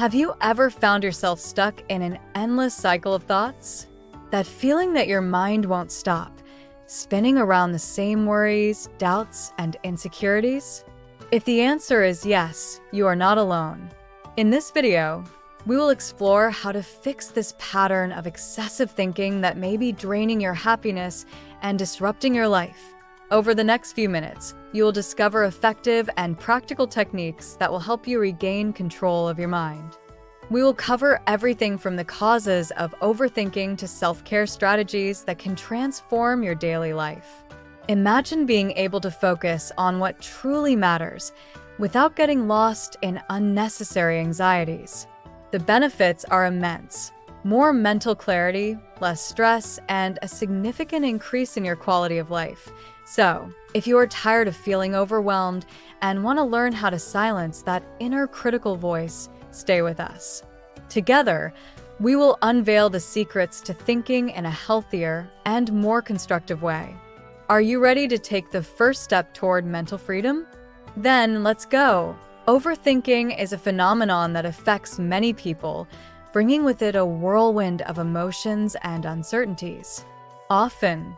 Have you ever found yourself stuck in an endless cycle of thoughts? That feeling that your mind won't stop, spinning around the same worries, doubts, and insecurities? If the answer is yes, you are not alone. In this video, we will explore how to fix this pattern of excessive thinking that may be draining your happiness and disrupting your life. Over the next few minutes, you will discover effective and practical techniques that will help you regain control of your mind. We will cover everything from the causes of overthinking to self-care strategies that can transform your daily life. Imagine being able to focus on what truly matters without getting lost in unnecessary anxieties. The benefits are immense. More mental clarity, less stress, and a significant increase in your quality of life. So, if you are tired of feeling overwhelmed and want to learn how to silence that inner critical voice, stay with us. Together, we will unveil the secrets to thinking in a healthier and more constructive way. Are you ready to take the first step toward mental freedom? Then let's go. Overthinking is a phenomenon that affects many people, bringing with it a whirlwind of emotions and uncertainties. Often,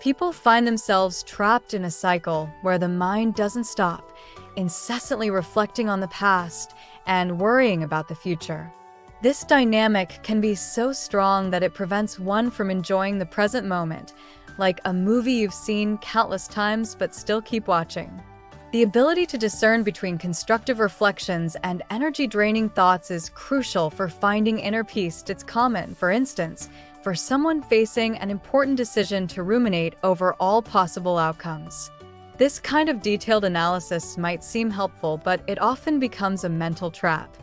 people find themselves trapped in a cycle where the mind doesn't stop, incessantly reflecting on the past and worrying about the future. This dynamic can be so strong that it prevents one from enjoying the present moment, like a movie you've seen countless times but still keep watching. The ability to discern between constructive reflections and energy-draining thoughts is crucial for finding inner peace. It's common, for instance, for someone facing an important decision to ruminate over all possible outcomes. This kind of detailed analysis might seem helpful, but it often becomes a mental trap.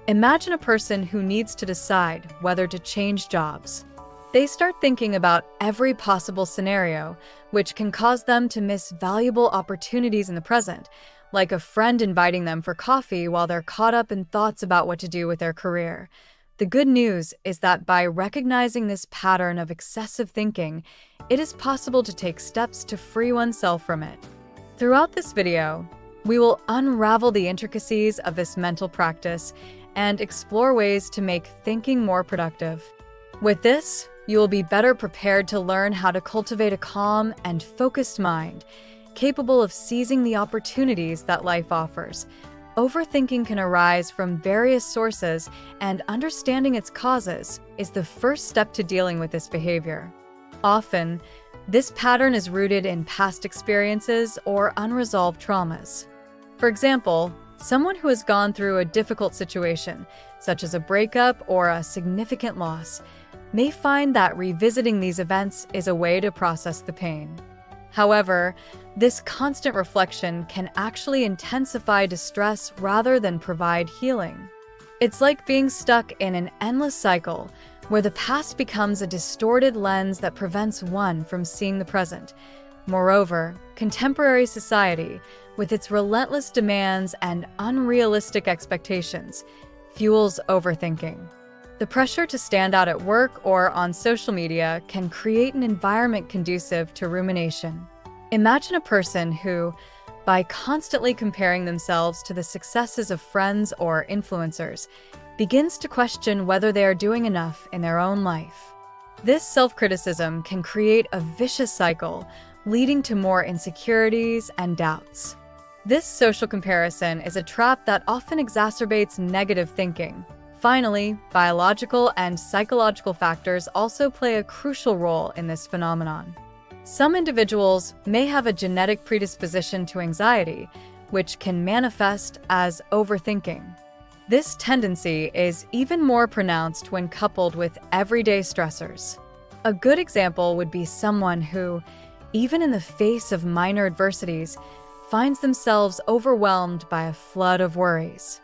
Imagine a person who needs to decide whether to change jobs. They start thinking about every possible scenario, which can cause them to miss valuable opportunities in the present, like a friend inviting them for coffee while they're caught up in thoughts about what to do with their career. The good news is that by recognizing this pattern of excessive thinking, it is possible to take steps to free oneself from it. Throughout this video, we will unravel the intricacies of this mental practice and explore ways to make thinking more productive. With this, you will be better prepared to learn how to cultivate a calm and focused mind, capable of seizing the opportunities that life offers. Overthinking can arise from various sources, and understanding its causes is the first step to dealing with this behavior. Often, this pattern is rooted in past experiences or unresolved traumas. For example, someone who has gone through a difficult situation, such as a breakup or a significant loss, may find that revisiting these events is a way to process the pain. However, this constant reflection can actually intensify distress rather than provide healing. It's like being stuck in an endless cycle where the past becomes a distorted lens that prevents one from seeing the present. Moreover, contemporary society, with its relentless demands and unrealistic expectations, fuels overthinking. The pressure to stand out at work or on social media can create an environment conducive to rumination. Imagine a person who, by constantly comparing themselves to the successes of friends or influencers, begins to question whether they are doing enough in their own life. This self-criticism can create a vicious cycle, leading to more insecurities and doubts. This social comparison is a trap that often exacerbates negative thinking. Finally, biological and psychological factors also play a crucial role in this phenomenon. Some individuals may have a genetic predisposition to anxiety, which can manifest as overthinking. This tendency is even more pronounced when coupled with everyday stressors. A good example would be someone who, even in the face of minor adversities, finds themselves overwhelmed by a flood of worries.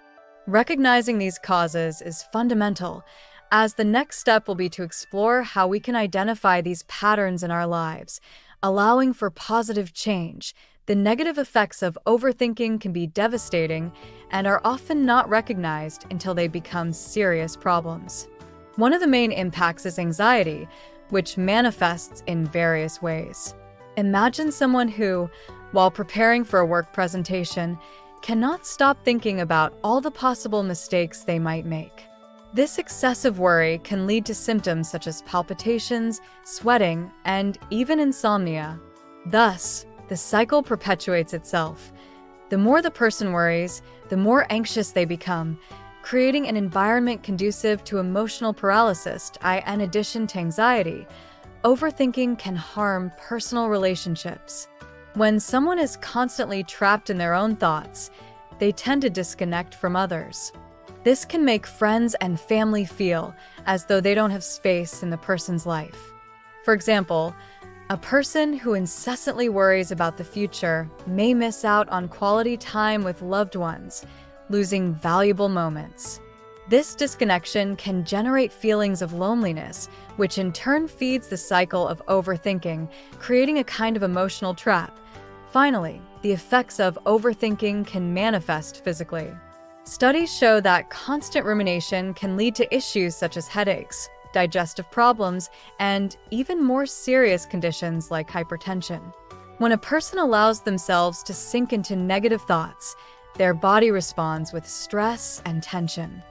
Recognizing these causes is fundamental, as the next step will be to explore how we can identify these patterns in our lives, allowing for positive change. The negative effects of overthinking can be devastating and are often not recognized until they become serious problems. One of the main impacts is anxiety, which manifests in various ways. Imagine someone who, while preparing for a work presentation, cannot stop thinking about all the possible mistakes they might make. This excessive worry can lead to symptoms such as palpitations, sweating, and even insomnia. Thus, the cycle perpetuates itself. The more the person worries, the more anxious they become, creating an environment conducive to emotional paralysis, in addition to anxiety. Overthinking can harm personal relationships. When someone is constantly trapped in their own thoughts, they tend to disconnect from others. This can make friends and family feel as though they don't have space in the person's life. For example, a person who incessantly worries about the future may miss out on quality time with loved ones, losing valuable moments. This disconnection can generate feelings of loneliness, which in turn feeds the cycle of overthinking, creating a kind of emotional trap. Finally, the effects of overthinking can manifest physically. Studies show that constant rumination can lead to issues such as headaches, digestive problems, and even more serious conditions like hypertension. When a person allows themselves to sink into negative thoughts, their body responds with stress and tension.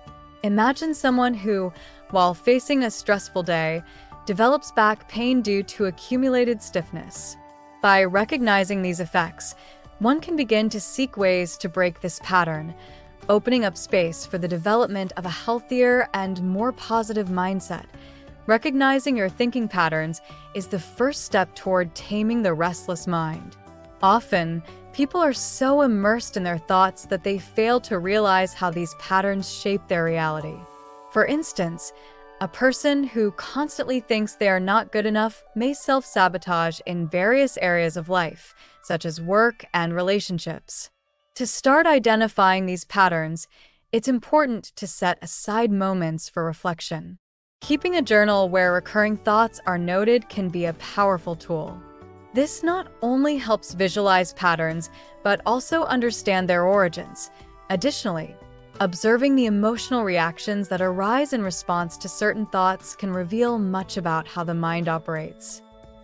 Imagine someone who, while facing a stressful day, develops back pain due to accumulated stiffness. By recognizing these effects, one can begin to seek ways to break this pattern, opening up space for the development of a healthier and more positive mindset. Recognizing your thinking patterns is the first step toward taming the restless mind. Often, people are so immersed in their thoughts that they fail to realize how these patterns shape their reality. For instance, a person who constantly thinks they are not good enough may self-sabotage in various areas of life, such as work and relationships. To start identifying these patterns, it's important to set aside moments for reflection. Keeping a journal where recurring thoughts are noted can be a powerful tool. This not only helps visualize patterns, but also understand their origins. Additionally, observing the emotional reactions that arise in response to certain thoughts can reveal much about how the mind operates.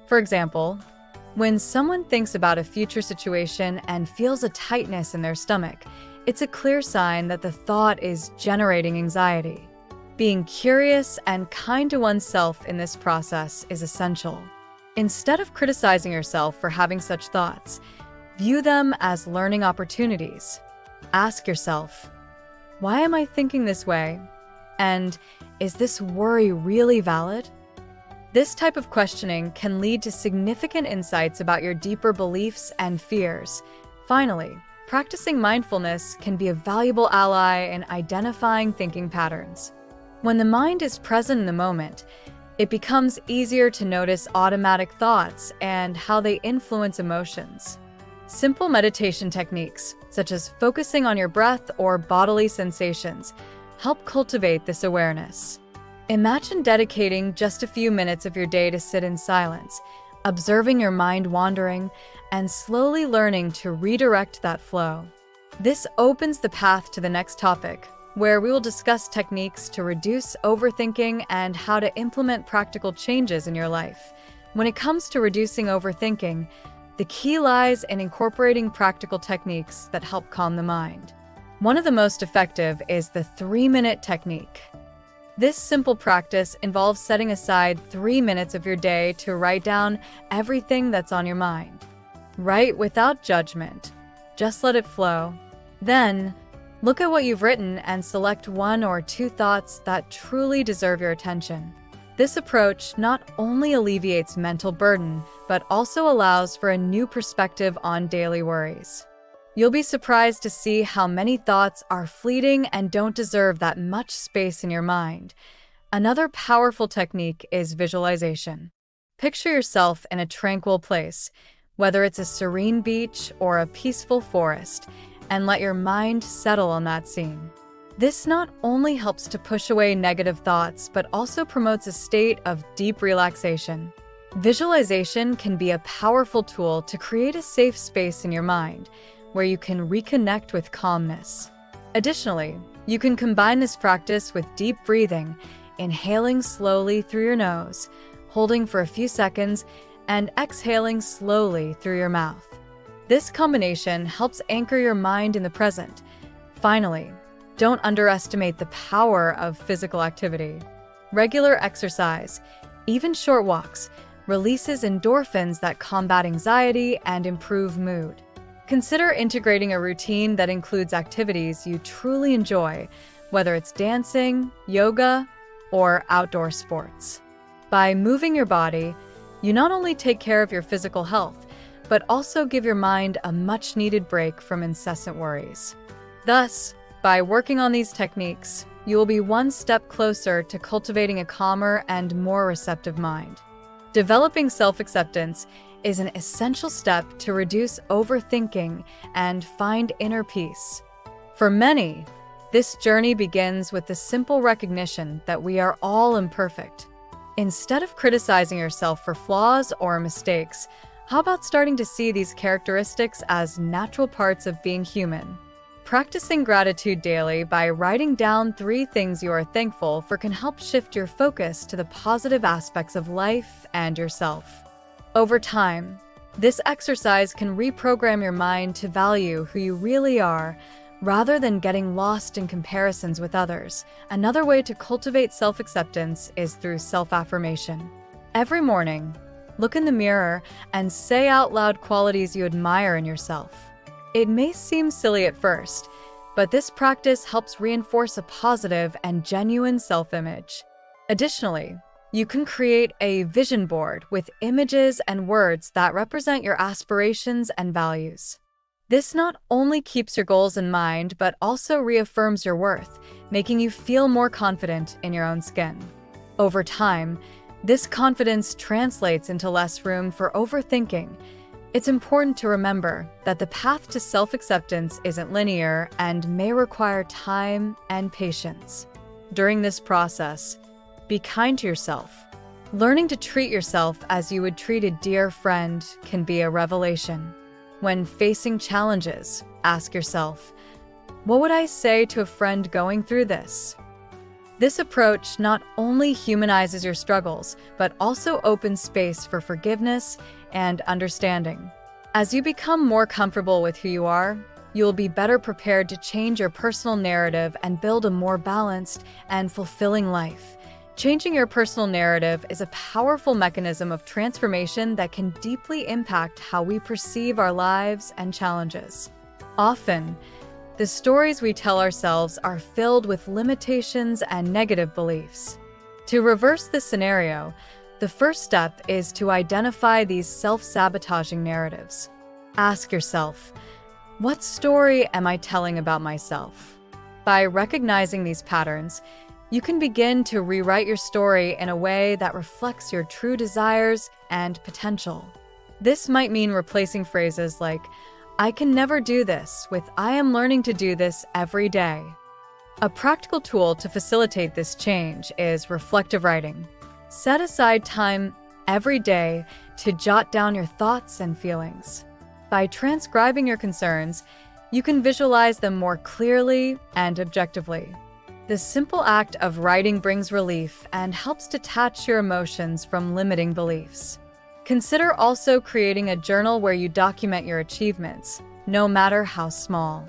For example, when someone thinks about a future situation and feels a tightness in their stomach, it's a clear sign that the thought is generating anxiety. Being curious and kind to oneself in this process is essential. Instead of criticizing yourself for having such thoughts, view them as learning opportunities. Ask yourself, why am I thinking this way? And is this worry really valid? This type of questioning can lead to significant insights about your deeper beliefs and fears. Finally, practicing mindfulness can be a valuable ally in identifying thinking patterns. When the mind is present in the moment, it becomes easier to notice automatic thoughts and how they influence emotions. Simple meditation techniques, such as focusing on your breath or bodily sensations, help cultivate this awareness. Imagine dedicating just a few minutes of your day to sit in silence, observing your mind wandering, and slowly learning to redirect that flow. This opens the path to the next topic, where we will discuss techniques to reduce overthinking and how to implement practical changes in your life. When it comes to reducing overthinking, the key lies in incorporating practical techniques that help calm the mind. One of the most effective is the 3-minute technique. This simple practice involves setting aside 3 minutes of your day to write down everything that's on your mind. Write without judgment. Just let it flow. Then, look at what you've written and select 1 or 2 thoughts that truly deserve your attention. This approach not only alleviates mental burden, but also allows for a new perspective on daily worries. You'll be surprised to see how many thoughts are fleeting and don't deserve that much space in your mind. Another powerful technique is visualization. Picture yourself in a tranquil place, whether it's a serene beach or a peaceful forest, and let your mind settle on that scene. This not only helps to push away negative thoughts, but also promotes a state of deep relaxation. Visualization can be a powerful tool to create a safe space in your mind, where you can reconnect with calmness. Additionally, you can combine this practice with deep breathing, inhaling slowly through your nose, holding for a few seconds, and exhaling slowly through your mouth. This combination helps anchor your mind in the present. Finally, don't underestimate the power of physical activity. Regular exercise, even short walks, releases endorphins that combat anxiety and improve mood. Consider integrating a routine that includes activities you truly enjoy, whether it's dancing, yoga, or outdoor sports. By moving your body, you not only take care of your physical health, but also give your mind a much-needed break from incessant worries. Thus, by working on these techniques, you will be one step closer to cultivating a calmer and more receptive mind. Developing self-acceptance is an essential step to reduce overthinking and find inner peace. For many, this journey begins with the simple recognition that we are all imperfect. Instead of criticizing yourself for flaws or mistakes, how about starting to see these characteristics as natural parts of being human? Practicing gratitude daily by writing down 3 things you are thankful for can help shift your focus to the positive aspects of life and yourself. Over time, this exercise can reprogram your mind to value who you really are, rather than getting lost in comparisons with others. Another way to cultivate self-acceptance is through self-affirmation. Every morning, look in the mirror and say out loud qualities you admire in yourself. It may seem silly at first, but this practice helps reinforce a positive and genuine self-image. Additionally, you can create a vision board with images and words that represent your aspirations and values. This not only keeps your goals in mind, but also reaffirms your worth, making you feel more confident in your own skin. Over time, this confidence translates into less room for overthinking. It's important to remember that the path to self-acceptance isn't linear and may require time and patience. During this process, be kind to yourself. Learning to treat yourself as you would treat a dear friend can be a revelation. When facing challenges, ask yourself, what would I say to a friend going through this? This approach not only humanizes your struggles, but also opens space for forgiveness and understanding. As you become more comfortable with who you are, you'll be better prepared to change your personal narrative and build a more balanced and fulfilling life. Changing your personal narrative is a powerful mechanism of transformation that can deeply impact how we perceive our lives and challenges. Often, the stories we tell ourselves are filled with limitations and negative beliefs. To reverse this scenario, the first step is to identify these self-sabotaging narratives. Ask yourself, what story am I telling about myself? By recognizing these patterns, you can begin to rewrite your story in a way that reflects your true desires and potential. This might mean replacing phrases like, I can never do this with I am learning to do this every day. A practical tool to facilitate this change is reflective writing. Set aside time every day to jot down your thoughts and feelings. By transcribing your concerns, you can visualize them more clearly and objectively. The simple act of writing brings relief and helps detach your emotions from limiting beliefs. Consider also creating a journal where you document your achievements, no matter how small.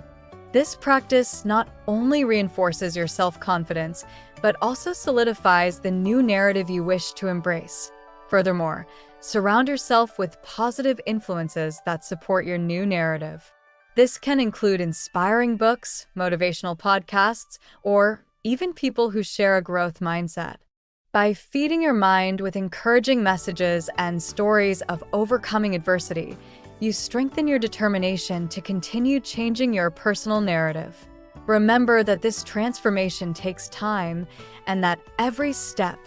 This practice not only reinforces your self-confidence, but also solidifies the new narrative you wish to embrace. Furthermore, surround yourself with positive influences that support your new narrative. This can include inspiring books, motivational podcasts, or even people who share a growth mindset. By feeding your mind with encouraging messages and stories of overcoming adversity, you strengthen your determination to continue changing your personal narrative. Remember that this transformation takes time and that every step,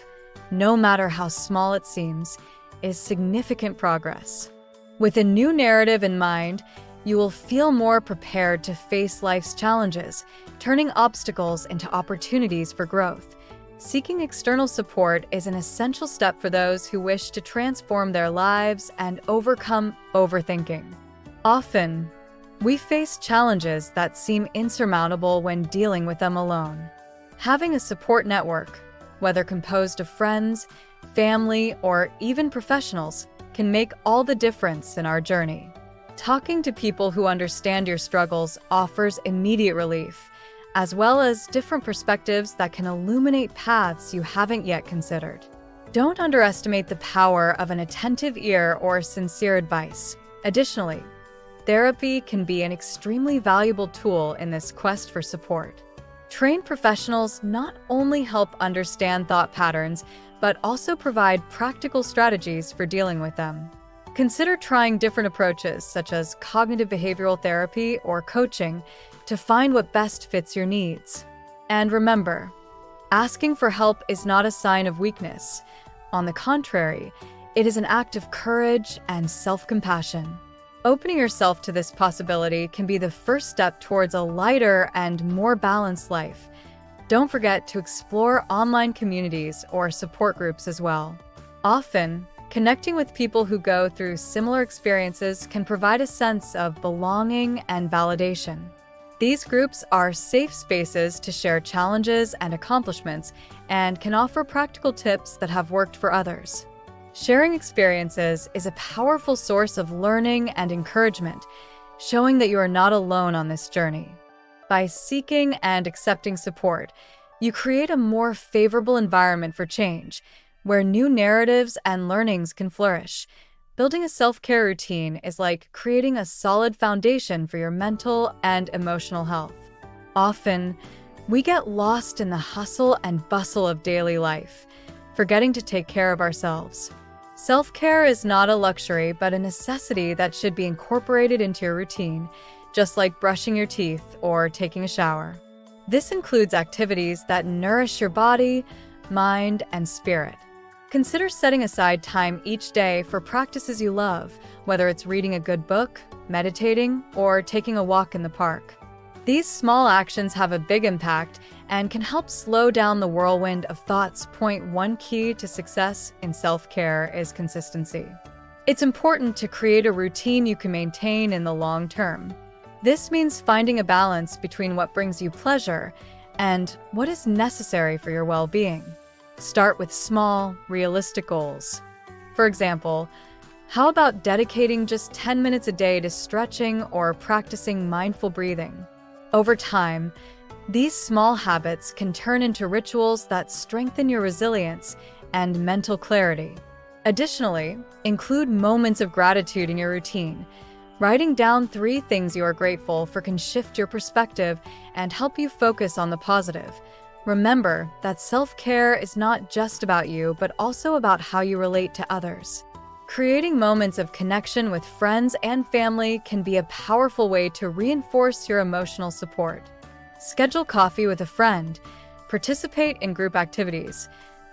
no matter how small it seems, is significant progress. With a new narrative in mind, you will feel more prepared to face life's challenges, turning obstacles into opportunities for growth. Seeking external support is an essential step for those who wish to transform their lives and overcome overthinking. Often, we face challenges that seem insurmountable when dealing with them alone. Having a support network, whether composed of friends, family, or even professionals, can make all the difference in our journey. Talking to people who understand your struggles offers immediate relief, as well as different perspectives that can illuminate paths you haven't yet considered. Don't underestimate the power of an attentive ear or sincere advice. Additionally, therapy can be an extremely valuable tool in this quest for support. Trained professionals not only help understand thought patterns, but also provide practical strategies for dealing with them. Consider trying different approaches, such as cognitive behavioral therapy or coaching, to find what best fits your needs. And remember, asking for help is not a sign of weakness. On the contrary, it is an act of courage and self-compassion. Opening yourself to this possibility can be the first step towards a lighter and more balanced life. Don't forget to explore online communities or support groups as well. Often, connecting with people who go through similar experiences can provide a sense of belonging and validation. These groups are safe spaces to share challenges and accomplishments and can offer practical tips that have worked for others. Sharing experiences is a powerful source of learning and encouragement, showing that you are not alone on this journey. By seeking and accepting support, you create a more favorable environment for change, where new narratives and learnings can flourish. Building a self-care routine is like creating a solid foundation for your mental and emotional health. Often, we get lost in the hustle and bustle of daily life, forgetting to take care of ourselves. Self-care is not a luxury, but a necessity that should be incorporated into your routine, just like brushing your teeth or taking a shower. This includes activities that nourish your body, mind, and spirit. Consider setting aside time each day for practices you love, whether it's reading a good book, meditating, or taking a walk in the park. These small actions have a big impact and can help slow down the whirlwind of thoughts. One key to success in self-care is consistency. It's important to create a routine you can maintain in the long term. This means finding a balance between what brings you pleasure and what is necessary for your well-being. Start with small, realistic goals. For example, how about dedicating just 10 minutes a day to stretching or practicing mindful breathing? Over time, these small habits can turn into rituals that strengthen your resilience and mental clarity. Additionally, include moments of gratitude in your routine. Writing down 3 things you are grateful for can shift your perspective and help you focus on the positive. Remember that self-care is not just about you, but also about how you relate to others. Creating moments of connection with friends and family can be a powerful way to reinforce your emotional support. Schedule coffee with a friend, participate in group activities,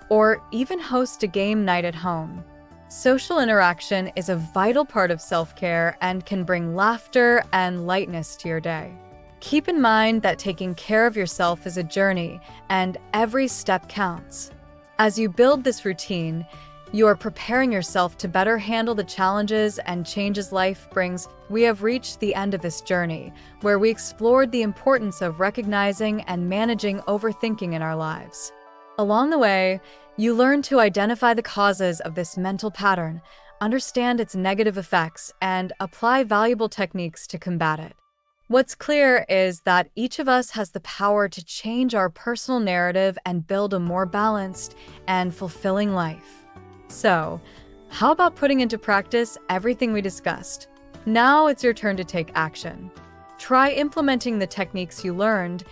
or even host a game night at home. Social interaction is a vital part of self-care and can bring laughter and lightness to your day. Keep in mind that taking care of yourself is a journey, and every step counts. As you build this routine, you are preparing yourself to better handle the challenges and changes life brings. We have reached the end of this journey, where we explored the importance of recognizing and managing overthinking in our lives. Along the way, you learn to identify the causes of this mental pattern, understand its negative effects, and apply valuable techniques to combat it. What's clear is that each of us has the power to change our personal narrative and build a more balanced and fulfilling life. So, how about putting into practice everything we discussed? Now it's your turn to take action. Try implementing the techniques you learned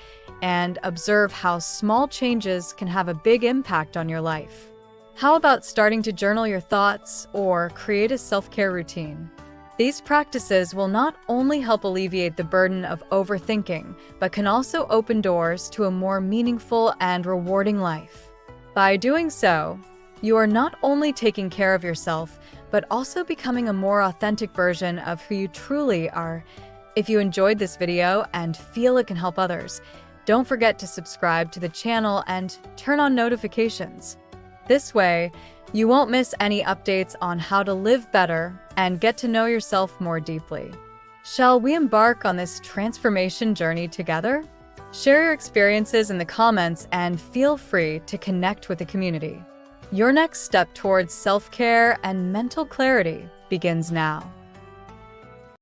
and observe how small changes can have a big impact on your life. How about starting to journal your thoughts or create a self-care routine? These practices will not only help alleviate the burden of overthinking, but can also open doors to a more meaningful and rewarding life. By doing so, you are not only taking care of yourself, but also becoming a more authentic version of who you truly are. If you enjoyed this video and feel it can help others, don't forget to subscribe to the channel and turn on notifications. This way, you won't miss any updates on how to live better and get to know yourself more deeply. Shall we embark on this transformation journey together? Share your experiences in the comments and feel free to connect with the community. Your next step towards self-care and mental clarity begins now.